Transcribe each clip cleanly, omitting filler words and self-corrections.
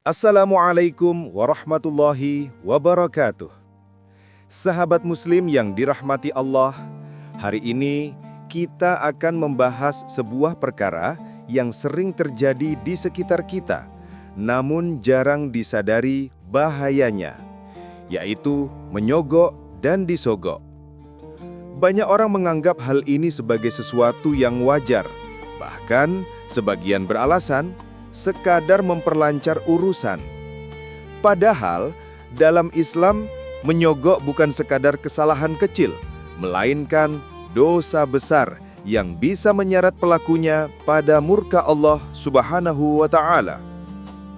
Assalamualaikum warahmatullahi wabarakatuh. Sahabat Muslim yang dirahmati Allah, hari ini kita akan membahas sebuah perkara yang sering terjadi di sekitar kita, namun jarang disadari bahayanya, yaitu menyogok dan disogok. Banyak orang menganggap hal ini sebagai sesuatu yang wajar, bahkan sebagian beralasan sekadar memperlancar urusan. Padahal, dalam Islam, menyogok bukan sekadar kesalahan kecil, melainkan dosa besar yang bisa menyeret pelakunya pada murka Allah Subhanahu wa Ta'ala.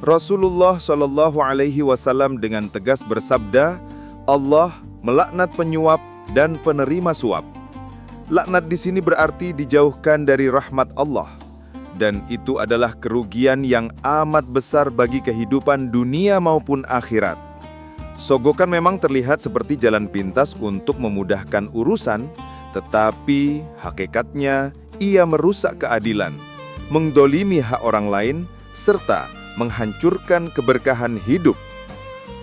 Rasulullah Shallallahu Alaihi Wasallam dengan tegas bersabda, Allah melaknat penyuap dan penerima suap. Laknat di sini berarti dijauhkan dari rahmat Allah. Dan itu adalah kerugian yang amat besar bagi kehidupan dunia maupun akhirat. Sogokan memang terlihat seperti jalan pintas untuk memudahkan urusan, tetapi hakikatnya ia merusak keadilan, mendolimi hak orang lain, serta menghancurkan keberkahan hidup.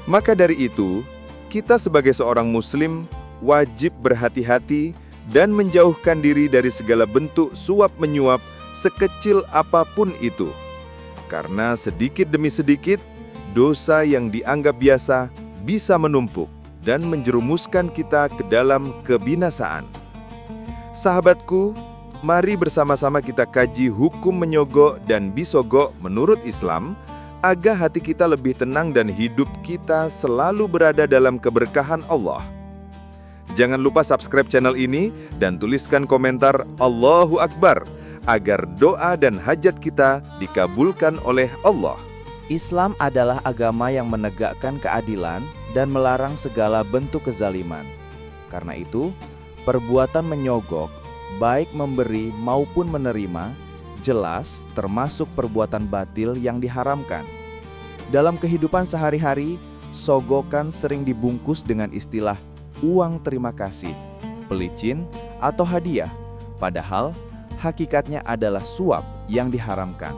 Maka dari itu, kita sebagai seorang Muslim wajib berhati-hati dan menjauhkan diri dari segala bentuk suap-menyuap sekecil apapun itu. Karena sedikit demi sedikit, dosa yang dianggap biasa bisa menumpuk dan menjerumuskan kita ke dalam kebinasaan. Sahabatku, mari bersama-sama kita kaji hukum menyogok dan disogok menurut Islam, agar hati kita lebih tenang dan hidup kita selalu berada dalam keberkahan Allah. Jangan lupa subscribe channel ini dan tuliskan komentar Allahu Akbar, agar doa dan hajat kita dikabulkan oleh Allah. Islam adalah agama yang menegakkan keadilan dan melarang segala bentuk kezaliman. Karena itu, perbuatan menyogok, baik memberi maupun menerima, jelas termasuk perbuatan batil yang diharamkan. Dalam kehidupan sehari-hari, sogokan sering dibungkus dengan istilah uang terima kasih, pelicin, atau hadiah, padahal hakikatnya adalah suap yang diharamkan.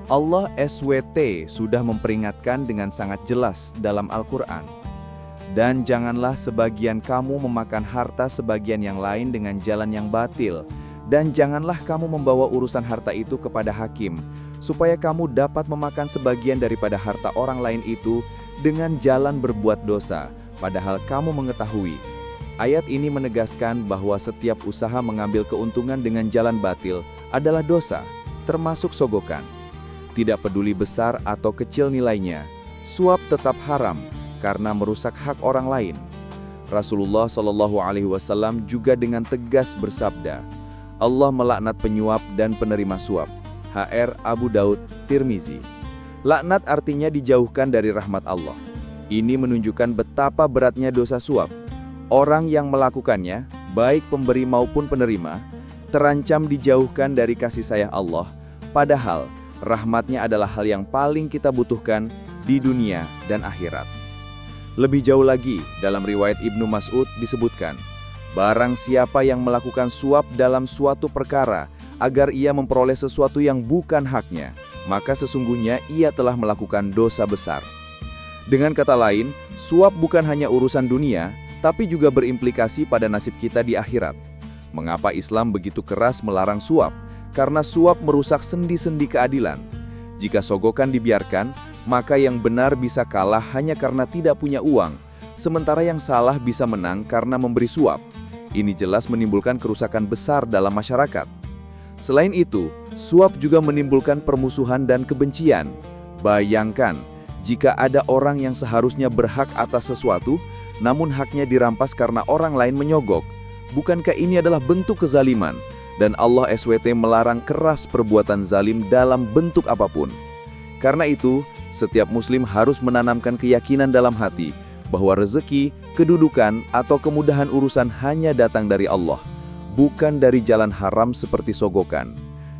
Allah SWT sudah memperingatkan dengan sangat jelas dalam Al-Quran. Dan janganlah sebagian kamu memakan harta sebagian yang lain dengan jalan yang batil, dan janganlah kamu membawa urusan harta itu kepada hakim, supaya kamu dapat memakan sebagian daripada harta orang lain itu dengan jalan berbuat dosa, padahal kamu mengetahui. Ayat ini menegaskan bahwa setiap usaha mengambil keuntungan dengan jalan batil adalah dosa, termasuk sogokan. Tidak peduli besar atau kecil nilainya, suap tetap haram karena merusak hak orang lain. Rasulullah Shallallahu Alaihi Wasallam juga dengan tegas bersabda, Allah melaknat penyuap dan penerima suap. HR Abu Daud, Tirmizi. Laknat artinya dijauhkan dari rahmat Allah. Ini menunjukkan betapa beratnya dosa suap. Orang yang melakukannya, baik pemberi maupun penerima, terancam dijauhkan dari kasih sayang Allah, padahal rahmatnya adalah hal yang paling kita butuhkan di dunia dan akhirat. Lebih jauh lagi, dalam riwayat Ibnu Mas'ud disebutkan, barang siapa yang melakukan suap dalam suatu perkara agar ia memperoleh sesuatu yang bukan haknya, maka sesungguhnya ia telah melakukan dosa besar. Dengan kata lain, suap bukan hanya urusan dunia, tapi juga berimplikasi pada nasib kita di akhirat. Mengapa Islam begitu keras melarang suap? Karena suap merusak sendi-sendi keadilan. Jika sogokan dibiarkan, maka yang benar bisa kalah hanya karena tidak punya uang, sementara yang salah bisa menang karena memberi suap. Ini jelas menimbulkan kerusakan besar dalam masyarakat. Selain itu, suap juga menimbulkan permusuhan dan kebencian. Bayangkan, jika ada orang yang seharusnya berhak atas sesuatu, namun haknya dirampas karena orang lain menyogok. Bukankah ini adalah bentuk kezaliman? Dan Allah SWT melarang keras perbuatan zalim dalam bentuk apapun. Karena itu, setiap Muslim harus menanamkan keyakinan dalam hati bahwa rezeki, kedudukan, atau kemudahan urusan hanya datang dari Allah, bukan dari jalan haram seperti sogokan.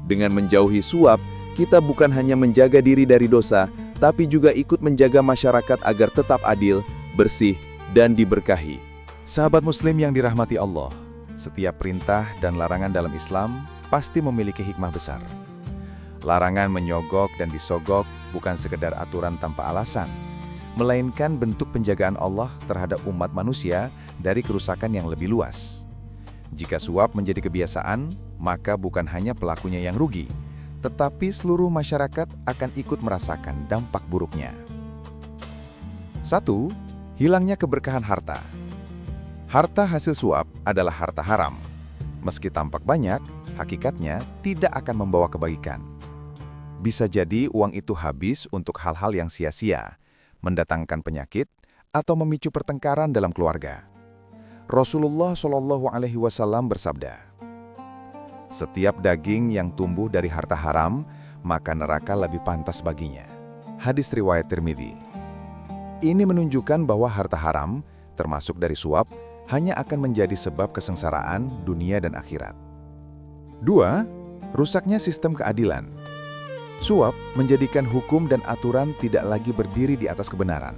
Dengan menjauhi suap, kita bukan hanya menjaga diri dari dosa, tapi juga ikut menjaga masyarakat agar tetap adil, bersih, dan diberkahi. Sahabat Muslim yang dirahmati Allah, setiap perintah dan larangan dalam Islam pasti memiliki hikmah besar. Larangan menyogok dan disogok bukan sekedar aturan tanpa alasan, melainkan bentuk penjagaan Allah terhadap umat manusia dari kerusakan yang lebih luas. Jika suap menjadi kebiasaan, maka bukan hanya pelakunya yang rugi, tetapi seluruh masyarakat akan ikut merasakan dampak buruknya. 1. Hilangnya keberkahan harta. Harta hasil suap adalah harta haram. Meski tampak banyak, hakikatnya tidak akan membawa kebaikan. Bisa jadi uang itu habis untuk hal-hal yang sia-sia, mendatangkan penyakit, atau memicu pertengkaran dalam keluarga. Rasulullah SAW bersabda, "Setiap daging yang tumbuh dari harta haram, maka neraka lebih pantas baginya." Hadis riwayat Tirmidzi. Ini menunjukkan bahwa harta haram, termasuk dari suap, hanya akan menjadi sebab kesengsaraan dunia dan akhirat. 2. Rusaknya sistem keadilan. Suap menjadikan hukum dan aturan tidak lagi berdiri di atas kebenaran.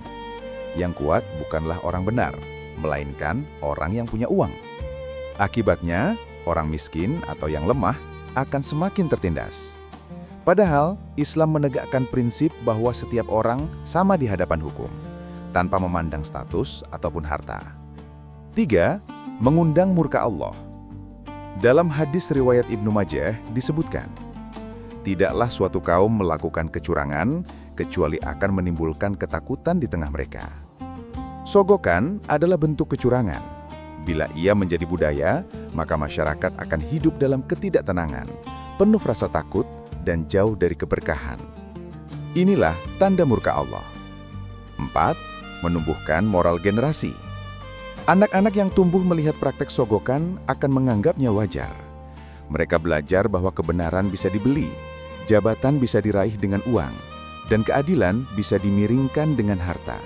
Yang kuat bukanlah orang benar, melainkan orang yang punya uang. Akibatnya, orang miskin atau yang lemah akan semakin tertindas. Padahal, Islam menegakkan prinsip bahwa setiap orang sama di hadapan hukum, tanpa memandang status ataupun harta. 3. Mengundang murka Allah. Dalam hadis riwayat Ibnu Majah disebutkan, "Tidaklah suatu kaum melakukan kecurangan, kecuali akan menimbulkan ketakutan di tengah mereka." Sogokan adalah bentuk kecurangan. Bila ia menjadi budaya, maka masyarakat akan hidup dalam ketidaktenangan, penuh rasa takut, dan jauh dari keberkahan. Inilah tanda murka Allah. 4. Menumbuhkan moral generasi. Anak-anak yang tumbuh melihat praktek sogokan akan menganggapnya wajar. Mereka belajar bahwa kebenaran bisa dibeli, jabatan bisa diraih dengan uang, dan keadilan bisa dimiringkan dengan harta.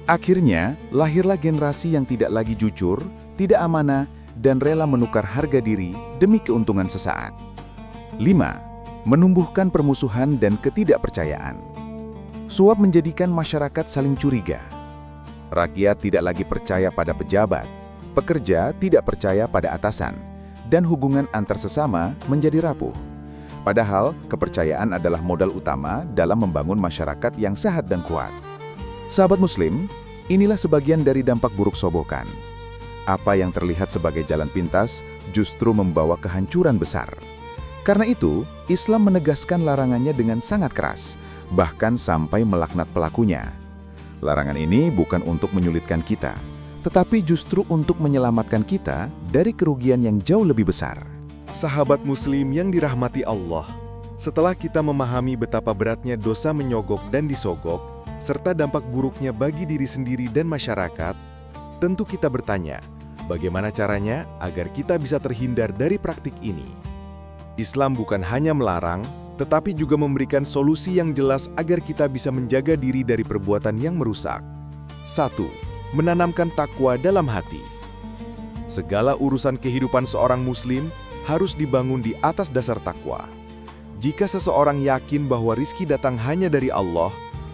Akhirnya, lahirlah generasi yang tidak lagi jujur, tidak amanah, dan rela menukar harga diri demi keuntungan sesaat. 5. Menumbuhkan permusuhan dan ketidakpercayaan. Suap menjadikan masyarakat saling curiga. Rakyat tidak lagi percaya pada pejabat, pekerja tidak percaya pada atasan, dan hubungan antar sesama menjadi rapuh. Padahal, kepercayaan adalah modal utama dalam membangun masyarakat yang sehat dan kuat. Sahabat Muslim, inilah sebagian dari dampak buruk sogokan. Apa yang terlihat sebagai jalan pintas justru membawa kehancuran besar. Karena itu, Islam menegaskan larangannya dengan sangat keras, bahkan sampai melaknat pelakunya. Larangan ini bukan untuk menyulitkan kita, tetapi justru untuk menyelamatkan kita dari kerugian yang jauh lebih besar. Sahabat Muslim yang dirahmati Allah, setelah kita memahami betapa beratnya dosa menyogok dan disogok, serta dampak buruknya bagi diri sendiri dan masyarakat, tentu kita bertanya, bagaimana caranya agar kita bisa terhindar dari praktik ini? Islam bukan hanya melarang, tetapi juga memberikan solusi yang jelas agar kita bisa menjaga diri dari perbuatan yang merusak. 1. Menanamkan takwa dalam hati. Segala urusan kehidupan seorang Muslim harus dibangun di atas dasar takwa. Jika seseorang yakin bahwa rizki datang hanya dari Allah,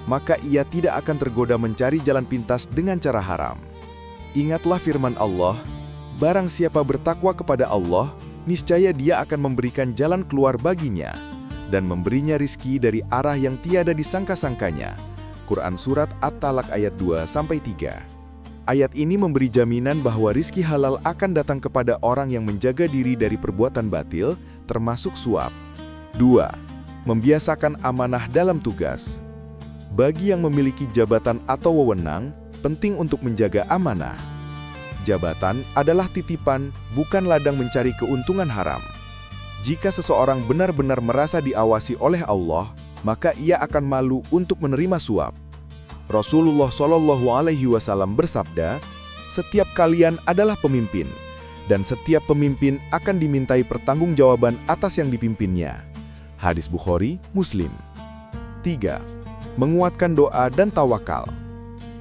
maka ia tidak akan tergoda mencari jalan pintas dengan cara haram. Ingatlah firman Allah, "Barang siapa bertakwa kepada Allah, niscaya Dia akan memberikan jalan keluar baginya dan memberinya rizki dari arah yang tiada disangka-sangkanya." Quran Surat At-Talaq ayat 2-3. Ayat ini memberi jaminan bahwa rizki halal akan datang kepada orang yang menjaga diri dari perbuatan batil, termasuk suap. 2. Membiasakan amanah dalam tugas. Bagi yang memiliki jabatan atau wewenang, penting untuk menjaga amanah. Jabatan adalah titipan, bukan ladang mencari keuntungan haram. Jika seseorang benar-benar merasa diawasi oleh Allah, maka ia akan malu untuk menerima suap. Rasulullah SAW bersabda, "Setiap kalian adalah pemimpin, dan setiap pemimpin akan dimintai pertanggungjawaban atas yang dipimpinnya." Hadis Bukhari, Muslim. 3. Menguatkan doa dan tawakal.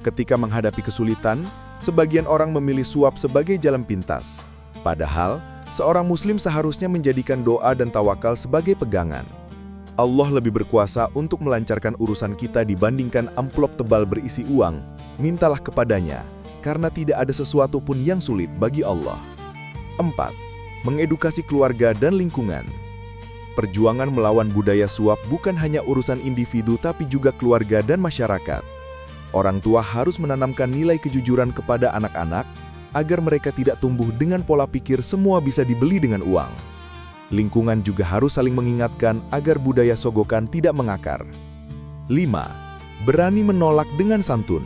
Ketika menghadapi kesulitan, sebagian orang memilih suap sebagai jalan pintas. Padahal, seorang Muslim seharusnya menjadikan doa dan tawakal sebagai pegangan. Allah lebih berkuasa untuk melancarkan urusan kita dibandingkan amplop tebal berisi uang. Mintalah kepadanya, karena tidak ada sesuatu pun yang sulit bagi Allah. 4. Mengedukasi keluarga dan lingkungan. perjuangan melawan budaya suap bukan hanya urusan individu tapi juga keluarga dan masyarakat. Orang tua harus menanamkan nilai kejujuran kepada anak-anak agar mereka tidak tumbuh dengan pola pikir semua bisa dibeli dengan uang. Lingkungan juga harus saling mengingatkan agar budaya sogokan tidak mengakar. 5. Berani menolak dengan santun.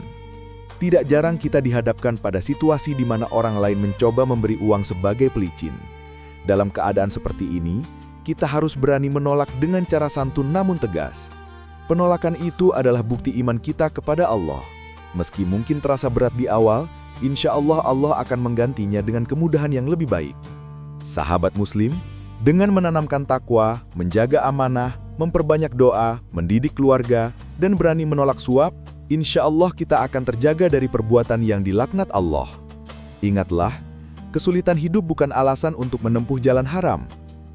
Tidak jarang kita dihadapkan pada situasi di mana orang lain mencoba memberi uang sebagai pelicin. Dalam keadaan seperti ini, kita harus berani menolak dengan cara santun namun tegas. Penolakan itu adalah bukti iman kita kepada Allah. Meski mungkin terasa berat di awal, insya Allah Allah akan menggantinya dengan kemudahan yang lebih baik. Sahabat Muslim, dengan menanamkan takwa, menjaga amanah, memperbanyak doa, mendidik keluarga, dan berani menolak suap, insya Allah kita akan terjaga dari perbuatan yang dilaknat Allah. Ingatlah, kesulitan hidup bukan alasan untuk menempuh jalan haram.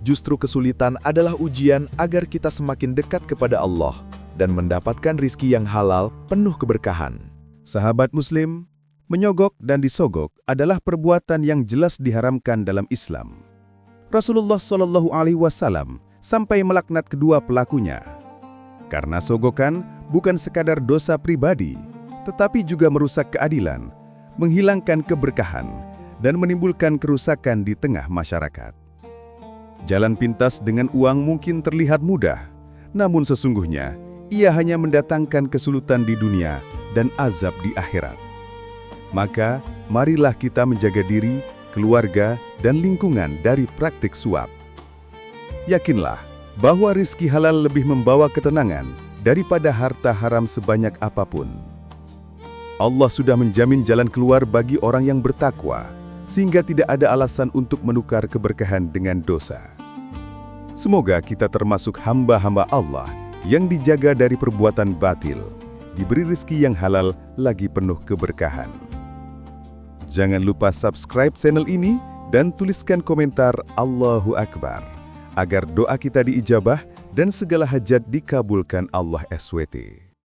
Justru kesulitan adalah ujian agar kita semakin dekat kepada Allah dan mendapatkan rizki yang halal penuh keberkahan. Sahabat Muslim, menyogok dan disogok adalah perbuatan yang jelas diharamkan dalam Islam. Rasulullah Shallallahu Alaihi Wasallam sampai melaknat kedua pelakunya. Karena sogokan bukan sekadar dosa pribadi, tetapi juga merusak keadilan, menghilangkan keberkahan, dan menimbulkan kerusakan di tengah masyarakat. Jalan pintas dengan uang mungkin terlihat mudah, namun sesungguhnya ia hanya mendatangkan kesulitan di dunia dan azab di akhirat. Maka, marilah kita menjaga diri, keluarga, dan lingkungan dari praktik suap. Yakinlah bahwa rizki halal lebih membawa ketenangan daripada harta haram sebanyak apapun. Allah sudah menjamin jalan keluar bagi orang yang bertakwa, sehingga tidak ada alasan untuk menukar keberkahan dengan dosa. Semoga kita termasuk hamba-hamba Allah yang dijaga dari perbuatan batil, diberi rizki yang halal lagi penuh keberkahan. Jangan lupa subscribe channel ini dan tuliskan komentar Allahu Akbar, agar doa kita diijabah dan segala hajat dikabulkan Allah SWT.